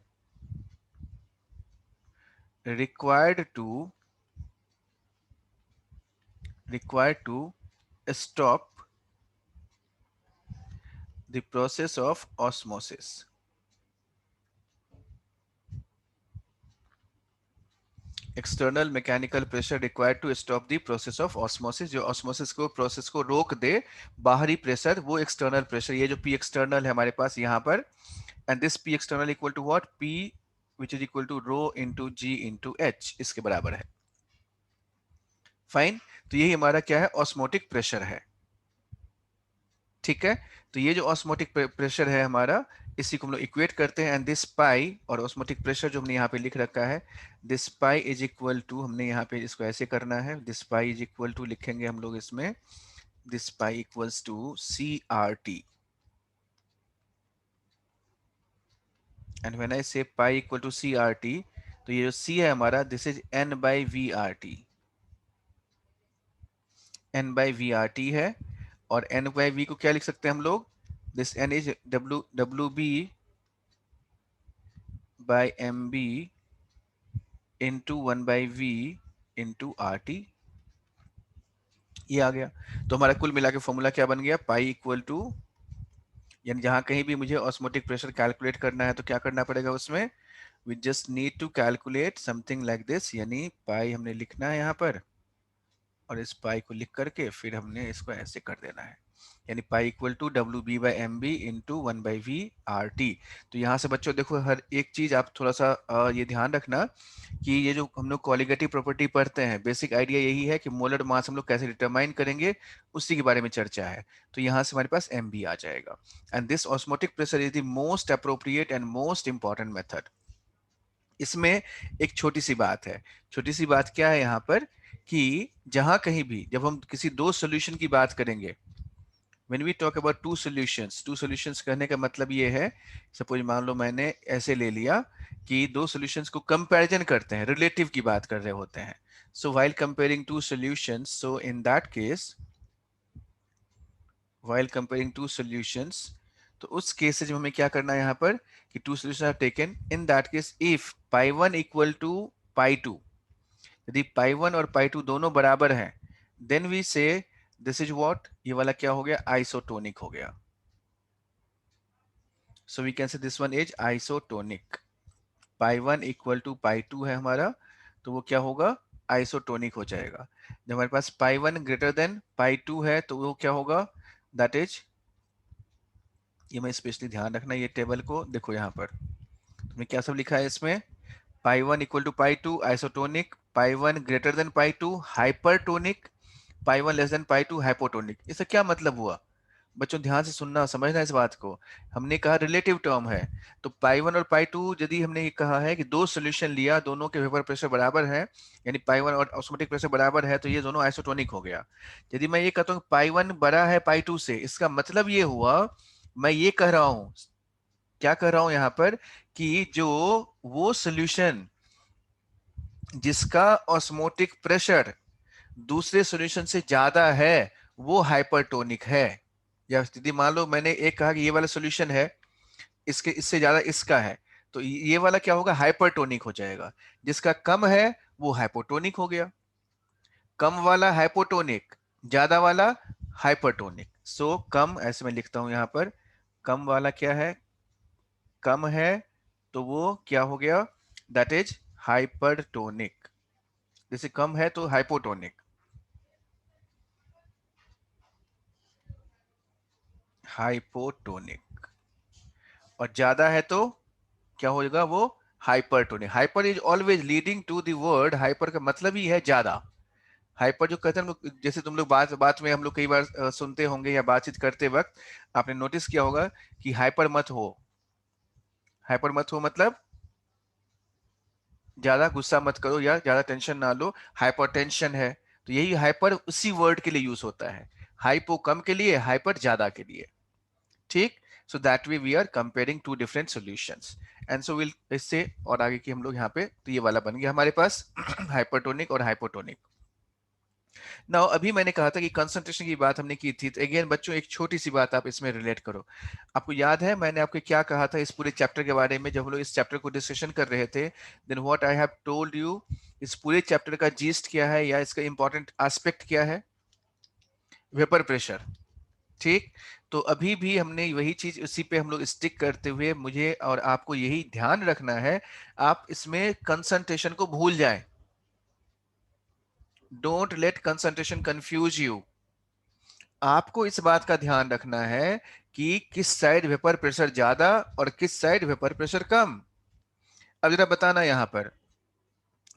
required to stop the process of osmosis. External mechanical pressure required to stop the process of osmosis, जो ऑस्मोसिस को प्रोसेस को रोक दे, बाहरी प्रेशर, वो एक्सटर्नल प्रेशर, ये जो पी एक्सटर्नल है हमारे पास यहाँ पर, and this P external equal to what, P which is equal to rho into G into H, इसके बराबर है। फाइन, तो यही हमारा क्या है, ऑस्मोटिक प्रेशर है, ठीक है। तो ये जो ऑस्मोटिक प्रेशर है हमारा, इसी को हम लोग इक्वेट करते हैं, एंड दिस पाई, और ऑस्मोटिक प्रेशर जो हमने यहाँ पे लिख रखा है, this pi is equal to, हमने यहाँ पे इसको ऐसे करना है, this pi is equal to लिखेंगे हम लोग इसमें, this pi equals to CRT, and when I say pi equal to CRT, तो ये जो C है हमारा, दिस इज N/VRT, N/VRT है, और N/V को क्या लिख सकते हैं हम लोग, this N is WB by MB into 1/V into RT, ये आ गया। तो हमारा कुल मिला के फॉर्मूला क्या बन गया, पाई इक्वल टू, यानी जहां कहीं भी मुझे ऑस्मोटिक प्रेशर कैलकुलेट करना है तो क्या करना पड़ेगा उसमें, we just need to calculate something like this, यानी पाई हमने लिखना है यहाँ पर, और इस पाई को लिख करके फिर हमने इसको ऐसे कर देना है, यानी pi equal to W B by M B into 1/v/r/t। तो यहाँ से बच्चों देखो हर एक चीज आप थोड़ा सा ये ध्यान रखना कि ये जो हम लोग कॉलिगेटिव प्रॉपर्टी पढ़ते हैं, बेसिक आइडिया यही है कि मोलर मास हम लोग कैसे डिटरमाइन करेंगे, उसी के बारे में चर्चा है। तो यहाँ से हमारे पास एम बी आ जाएगा। And this osmotic pressure is the most appropriate and most important method. इसमें एक छोटी सी बात है। छोटी सी बात क्या है यहाँ पर कि जहां कहीं भी जब हम किसी दो सॉल्यूशन की बात करेंगे, when we talk about two solutions कहने का मतलब ये है, सपोज मान लो मैंने ऐसे ले लिया कि दो solutions को कंपैरिजन करते हैं, रिलेटिव की बात कर रहे होते हैं। so while comparing two solutions, so in that case while comparing two solutions, तो उस केसेज में हमें क्या करना है यहाँ पर कि two solutions are taken, in that case if pi 1 equal to pi 2, यदि pi 1 और pi 2 दोनों बराबर हैं, then we say this is what, ये वाला क्या हो गया, आइसोटोनिक हो गया। so we can say this one is isotonic। pi 1 equal to pi 2 है हमारा, तो वो क्या होगा, आइसोटोनिक हो जाएगा। जब हमारे पास pi 1 ग्रेटर देन pi 2 है तो वो क्या होगा, दैट इज, ये मैं स्पेशली ध्यान रखना ये टेबल को देखो, यहाँ पर तुमने क्या सब लिखा है इसमें, pi 1 equal to pi 2 isotonic, pi 1 greater than pi 2 hypertonic, pi 1 less than pi 2 hypotonic. इसका क्या मतलब हुआ बच्चों, ध्यान से सुनना, समझना इस बात को। हमने कहा रिलेटिव टर्म है, तो पाई 1 और पाई 2 यदि हमने ये कहा है कि दो सॉल्यूशन लिया, दोनों के वेपर प्रेशर बराबर है, यानी पाई 1 और ऑस्मोटिक प्रेशर बराबर है, तो ये दोनों आइसोटोनिक हो गया। यदि मैं ये कहता हूँ पाई 1 बड़ा है पाई 2 से, इसका मतलब ये हुआ, मैं ये कह रहा हूँ, क्या कह रहा हूं यहां पर कि जो वो सॉल्यूशन जिसका ऑस्मोटिक प्रेशर दूसरे सॉल्यूशन से ज्यादा है वो हाइपरटोनिक है। या यदि मान लो मैंने एक कहा कि ये वाला सॉल्यूशन है, इसके इससे ज्यादा इसका है, तो ये वाला क्या होगा, हाइपरटोनिक हो जाएगा। जिसका कम है वो हाइपोटोनिक हो गया, कम वाला हाइपोटोनिक, ज्यादा वाला हाइपरटोनिक। सो कम, ऐसे मैं लिखता हूं यहां पर, कम वाला क्या है, कम है तो वो क्या हो गया, दैट इज हाइपरटोनिक। जैसे कम है तो हाइपोटोनिक, हाइपोटोनिक, और ज्यादा है तो क्या होगा, वो hypertonic. Hyper is always leading to the word, hyper का मतलब ही है ज्यादा। हाइपर जो कहते हैं हम लोग, जैसे तुम लोग बात बात में हम लोग कई बार सुनते होंगे या बातचीत करते वक्त आपने नोटिस किया होगा कि हाइपर मत हो। हाइपर मत हो मतलब ज्यादा गुस्सा मत करो या ज्यादा टेंशन ना लो, हाइपरटेंशन है। तो यही हाइपर उसी वर्ड के लिए यूज होता है, हाइपो कम के लिए, हाइपर ज्यादा के लिए। ठीक, so that way we are comparing to different solutions, and so will, इससे और आगे की हम लोग यहाँ पे, तो ये वाला बन गया हमारे पास हाइपरटोनिक और हाइपोटोनिक। नाउ अभी मैंने कहा था कि कंसंट्रेशन की बात हमने की थी, तो अगेन बच्चों एक छोटी सी बात आप इसमें रिलेट करो। आपको याद है मैंने आपको क्या कहा था इस पूरे चैप्टर के बारे में, जब हम लोग इस चैप्टर को डिस्कशन कर रहे थे, then what I have told you, इस पूरे चैप्टर का जीस्ट क्या है या इसका इंपॉर्टेंट एस्पेक्ट क्या है, वेपर प्रेशर। ठीक, तो अभी भी हमने वही चीज उसी पे हम लोग स्टिक करते हुए, मुझे और आपको यही ध्यान रखना है, आप इसमें कंसंट्रेशन को भूल जाएं। Don't let concentration confuse you. आपको इस बात का ध्यान रखना है कि किस साइड वेपर प्रेशर ज्यादा और किस साइड वेपर प्रेशर कम। अब जरा बताना यहां पर,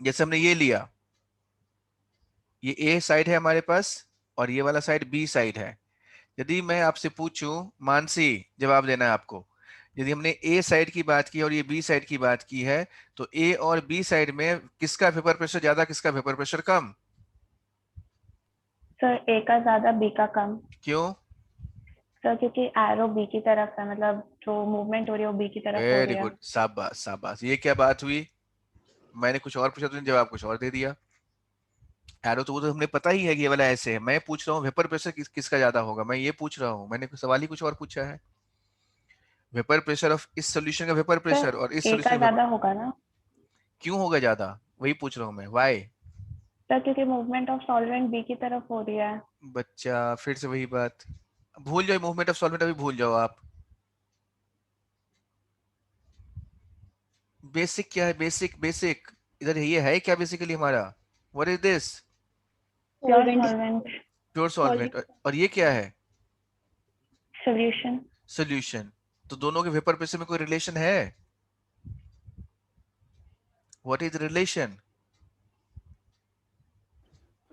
जैसे हमने ये लिया, ये ए साइड है हमारे पास और ये वाला साइड बी साइड है। यदि मैं आपसे पूछूं, मानसी जवाब देना है आपको, यदि हमने ए साइड की बात की और ये बी साइड की बात की है, तो ए और बी साइड में किसका वेपर प्रेशर ज्यादा, किसका वेपर प्रेशर कम? सर ए का ज्यादा बी का कम। क्यों? सर क्योंकि एरो बी की तरफ है, मतलब जो मूवमेंट हो रही है वो बी की तरफ हो वेरी रही है। गुड, शाबाश शाबाश। ये क्या बात हुई, मैंने कुछ और पूछा, तुमने जवाब कुछ और दे दिया। एरो तो वो तो हमने पता ही है कि ये वाला ऐसे है, मैं पूछ रहा हूँ वेपर प्रेशर किसका ज्यादा होगा, मैं ये पूछ रहा हूँ, मैंने सवाल ही कुछ और पूछा है। वेपर प्रेशर ऑफ इस सॉल्यूशन का वेपर सर प्रेशर और इस ए का सॉल्यूशन ज्यादा होगा ना क्यों होगा ज्यादा, वही पूछ रहा हूँ मैं, व्हाई? सर, क्योंकि मूवमेंट ऑफ सॉल्वेंट बी की तरफ हो रही है। बच्चा फिर से वही बात, भूल जाओ मूवमेंट ऑफ सॉल्वेंट, अभी भूल जाओ आप। बेसिक क्या है, बेसिक बेसिक इधर ये है क्या बेसिकली हमारा, what is this? Pure Solvent. solvent. Pure solvent, और ये क्या है? Solution. सोल्यूशन। तो दोनों के वेपर प्रेशर में कोई रिलेशन है? What is relation?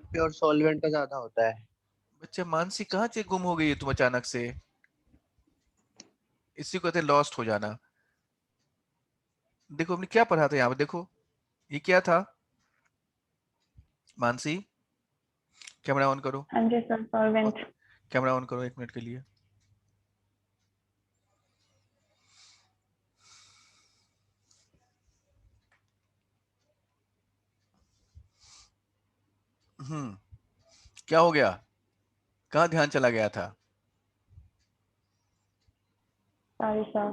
Pure solvent का ज्यादा होता है। बच्चे मानसी कहाँ से गुम हो गई है तुम अचानक से? इसी को कहते लॉस्ट हो जाना। देखो हमने क्या पढ़ा था यहाँ पे, देखो ये क्या था? मानसी कैमरा ऑन करो, हाँ जी सर, solvent. कैमरा ऑन करो 1 मिनट के लिए। क्या हो गया? कहाँ ध्यान चला गया था? Sorry sir.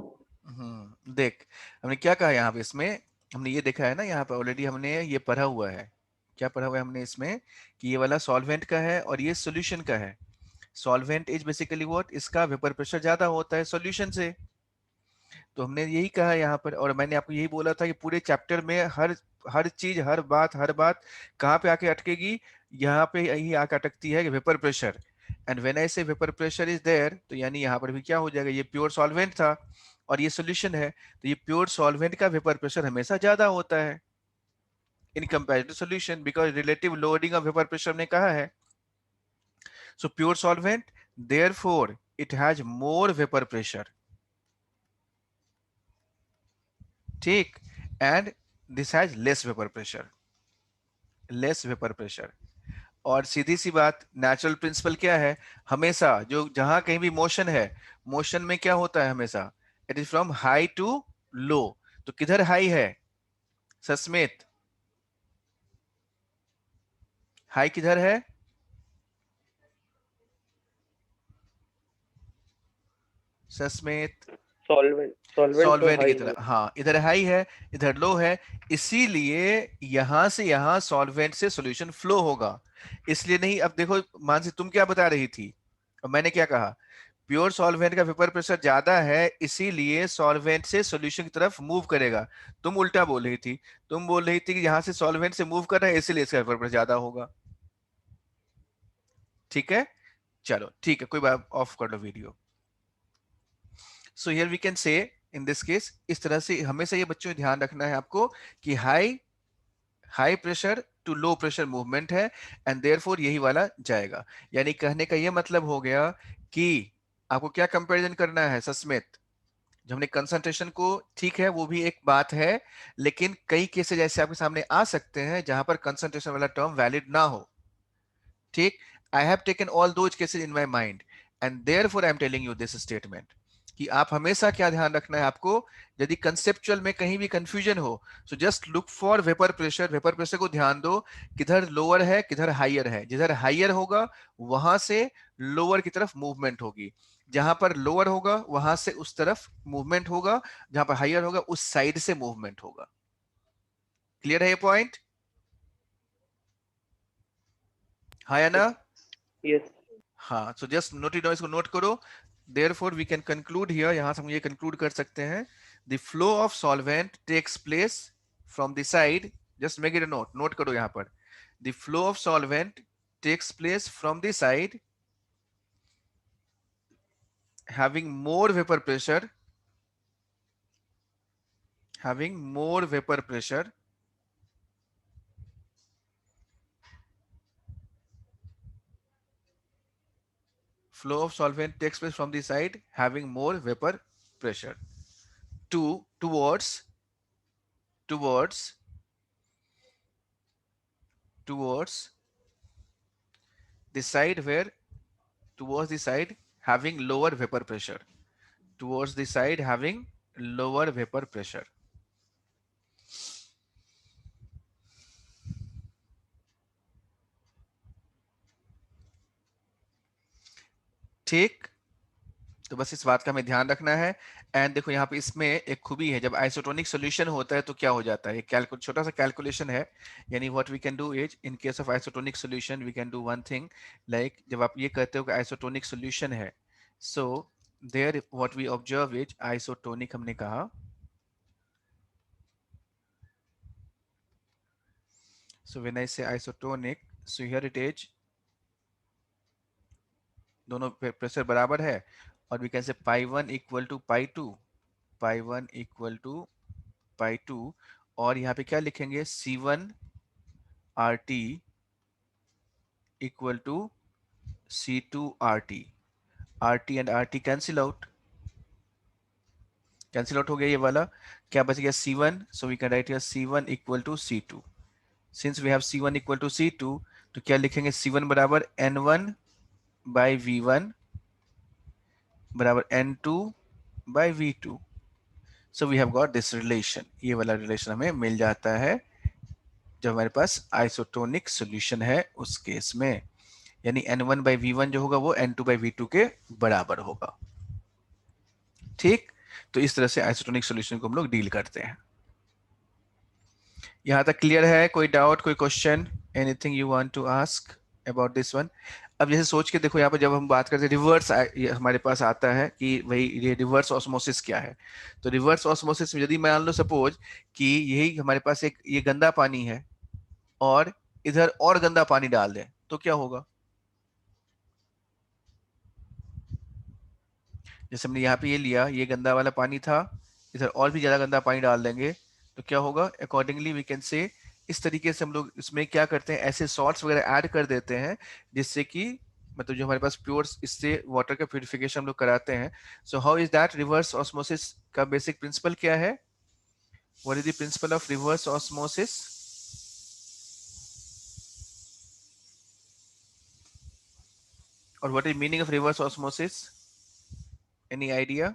देख हमने क्या कहा यहाँ पे, इसमें हमने ये देखा है ना, यहाँ पे ऑलरेडी हमने ये पढ़ा हुआ है। क्या पढ़ा हुआ है हमने इसमें? कि ये वाला सॉल्वेंट का है और ये सॉल्यूशन का है। सॉल्वेंट इज बेसिकली व्हाट, इसका वेपर प्रेशर ज्यादा होता है सॉल्यूशन से। तो हमने यही कहा यहाँ पर, और मैंने आपको यही बोला था कि पूरे चैप्टर में हर चीज, हर बात कहाँ पे आके अटकेगी? यहाँ पे यही आके अटकती है, vapour pressure. And when I से वेपर प्रेशर इज देयर, तो यानी यहाँ पर भी क्या हो जाएगा, ये प्योर सॉल्वेंट था और ये सॉल्यूशन है, तो ये प्योर सॉल्वेंट का वेपर प्रेशर हमेशा ज्यादा होता है in comparison to solution, because relative lowering of vapour pressure हमने कहा है। So pure solvent, therefore it has more vapour pressure, ठीक, and this has less vapour pressure, less vapour pressure. और सीधी सी बात, नेचुरल प्रिंसिपल क्या है? हमेशा जो जहां कहीं भी मोशन है, मोशन में क्या होता है हमेशा? It is from high to low. तो किधर हाई है सस्मित? हाई किधर है? सस्मित? सॉल्वेंट सॉल्वेंट तो सॉल्वेंट की हाई तरह, हाँ इधर हाई है इधर लो है, इसीलिए यहां से यहां सॉल्वेंट से सॉल्यूशन फ्लो होगा। इसलिए नहीं, अब देखो मानसी तुम क्या बता रही थी और मैंने क्या कहा? प्योर सॉल्वेंट का वेपर प्रेशर ज्यादा है, इसीलिए सॉल्वेंट से सॉल्यूशन की तरफ मूव करेगा। तुम उल्टा बोल रही थी, तुम बोल रही थी कि यहां से सॉल्वेंट से मूव कर रहा है इसीलिए इसका वेपर प्रेशर ज्यादा होगा। ठीक है, चलो ठीक है, कोई बात, ऑफ कर लो video. So here we can say in this case, इस तरह से हमेशा ये बच्चों ध्यान रखना है आपको कि high pressure to low pressure movement है, एंड देयरफॉर यही वाला जाएगा। यानी कहने का ये मतलब हो गया कि आपको क्या कंपैरिजन करना है सस्मित? जो हमने कंसंट्रेशन को, ठीक है वो भी एक बात है, लेकिन कई केसेस ऐसे आपके सामने आ सकते हैं जहां पर कंसंट्रेशन वाला टर्म वैलिड ना हो, ठीक। I have taken all those cases in my mind, and therefore I am telling you this statement कि आप हमेशा क्या ध्यान रखना है आपको, यदि कंसेप्चुअल में कहीं भी कंफ्यूजन हो, so just look for vapour pressure. Vapour pressure को ध्यान दो, किधर लोअर है किधर हाइयर है, जिधर हाइयर होगा वहां से लोअर की तरफ मूवमेंट होगी, जहां पर लोअर होगा वहां से उस तरफ मूवमेंट होगा, जहां पर हाइयर होगा उस साइड से मूवमेंट होगा। क्लियर है ये पॉइंट? हाँ या ना? यस। हाँ, सो जस्ट नोट इट, इसको नोट करो। Therefore we can conclude here, यहां से हम ये conclude कर सकते हैं, the flow of solvent takes place from the side, just make it a note, note करो यहां पर, the flow of solvent takes place from the side having more vapor pressure, having more vapor pressure, flow of solvent takes place from the side having more vapor pressure towards the side where, towards the side having lower vapor pressure, towards the side having lower vapor pressure. ठीक, तो बस इस बात का हमें ध्यान रखना है। एंड देखो यहाँ पे इसमें एक खूबी है, जब आइसोटोनिक सॉल्यूशन होता है तो क्या हो जाता है, एक छोटा सा कैलकुलेशन है। यानी what we can do is, in case of isotonic solution we can do one thing, like जब आप ये कहते हो कि आइसोटोनिक सॉल्यूशन है, so there what we observe is, isotonic हमने कहा, so when I say isotonic, so here it is दोनों प्रेशर बराबर है, और वी कैन से π1 इक्वल टू π2, π1 इक्वल टू π2, और यहाँ पे क्या लिखेंगे, C1 RT equal to C2 RT, RT and RT cancel out, cancel out हो गया ये वाला, क्या बच गया C1, so we can write here C1 equal to C2, since we have C1 equal to C2, तो क्या लिखेंगे, C1 बराबर N1 बाई V1 बराबर N2 by V2, so we have got this relation, ये वाला रिलेशन हमें मिल जाता है जब हमारे पास आइसोटोनिक सॉल्यूशन है उस केस में, यानी N1 बाई V1 जो होगा वो N2 बाई V2 के बराबर होगा। ठीक, तो इस तरह से आइसोटोनिक सॉल्यूशन को हम लोग डील करते हैं। यहां तक क्लियर है? कोई डाउट, कोई question, anything you want to ask about this one? अब जैसे सोच के देखो, यहाँ पर जब हम बात करते हैं रिवर्स, हमारे पास आता है कि भाई ये रिवर्स ऑस्मोसिस क्या है। तो रिवर्स ऑस्मोसिस में यदि मान लो सपोज कि यही हमारे पास एक ये गंदा पानी है और इधर और गंदा पानी डाल दें, तो क्या होगा? जैसे हमने यहाँ पे ये लिया, ये गंदा वाला पानी था, इधर और भी ज्यादा गंदा पानी डाल देंगे तो क्या होगा? अकॉर्डिंगली वी कैन से, इस तरीके से हम लोग इसमें क्या करते हैं, ऐसे सॉल्ट्स वगैरह ऐड कर देते हैं जिससे कि मतलब जो हमारे पास प्योर, इससे वाटर का प्यूरिफिकेशन हम लोग कराते हैं। So how is that? Reverse osmosis का बेसिक प्रिंसिपल क्या है? What is the principle of reverse osmosis? और what is meaning of reverse osmosis? Any idea?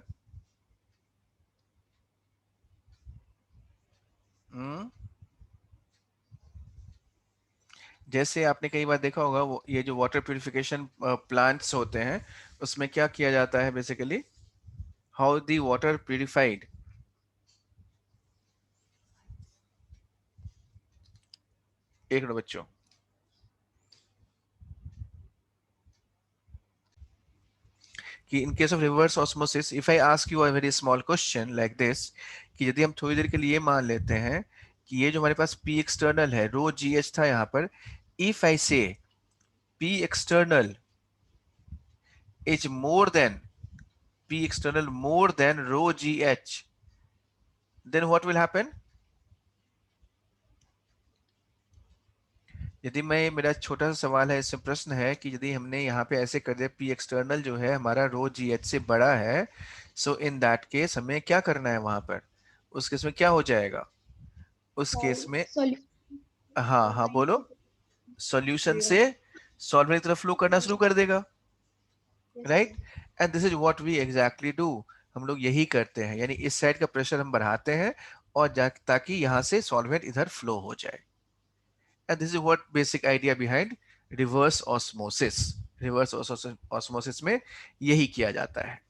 जैसे आपने कई बार देखा होगा, वो ये जो वाटर प्यूरिफिकेशन प्लांट्स होते हैं उसमें क्या किया जाता है basically, how the water purified? एक मिनट बच्चों, कि इन case of reverse osmosis, if I ask you a very small question like this, कि यदि हम थोड़ी देर के लिए मान लेते हैं कि ये जो हमारे पास P एक्सटर्नल है, रो GH था यहाँ पर, इफ आई से P external is more than P external more than rho GH, then what will happen? यदि मैं, मेरा छोटा सा सवाल है, इसमें प्रश्न है कि यदि हमने यहाँ पे ऐसे कर दिया, P एक्सटर्नल जो है हमारा रो GH से बड़ा है, सो इन दैट केस हमें क्या करना है वहां पर? उस केस में क्या हो जाएगा? उस केस में, हाँ हाँ बोलो, सॉल्यूशन से सॉल्वेंट की तरफ फ्लो करना शुरू कर देगा, right? And this is what we exactly do, हम लोग यही करते हैं, यानी इस साइड का प्रेशर हम बढ़ाते हैं और ताकि यहाँ से सॉल्वेंट इधर फ्लो हो जाए। And this is what basic idea behind reverse osmosis. Reverse osmosis में यही किया जाता है,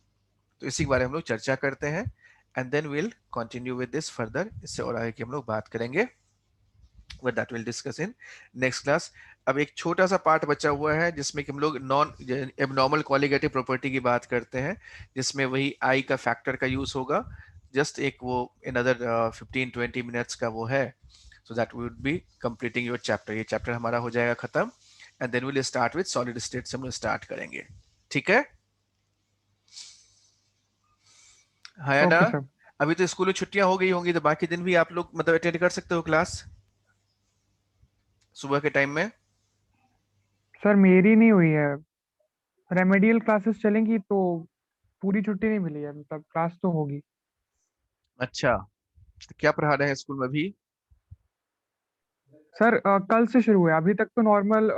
तो इसी के बारे में हम लोग चर्चा करते हैं, and then will continue with this further. इससे और आगे की हम लोग बात करेंगे, but that will discuss in next class. अब एक छोटा सा पार्ट बचा हुआ है जिसमें कि हम लोग नॉन एबनॉर्मल कॉलिगेटिव प्रॉपर्टी की बात करते हैं, जिसमें वही आई का फैक्टर का यूज होगा, जस्ट एक वो another 15-20 मिनट्स का वो है, so that we would be completing your chapter। ये चैप्टर हमारा हो जाएगा खत्म, and then will start with solid state से हम लोग स्टार्ट करेंगे, ठीक है? हाँ ना? Okay sir. अभी तो स्कूल में छुट्टियां हो गई होंगी, तो बाकी दिन भी आप लोग मतलब अटेंड कर सकते हो क्लास सुबह के टाइम में। सर मेरी नहीं हुई है, रेमेडियल क्लासेस चलेंगी तो पूरी छुट्टी नहीं मिली है, मतलब क्लास तो होगी। अच्छा, तो क्या पढ़ा रहे हैं स्कूल में अभी? सर कल से शुरू हुआ है, अभी तक तो नॉर्मल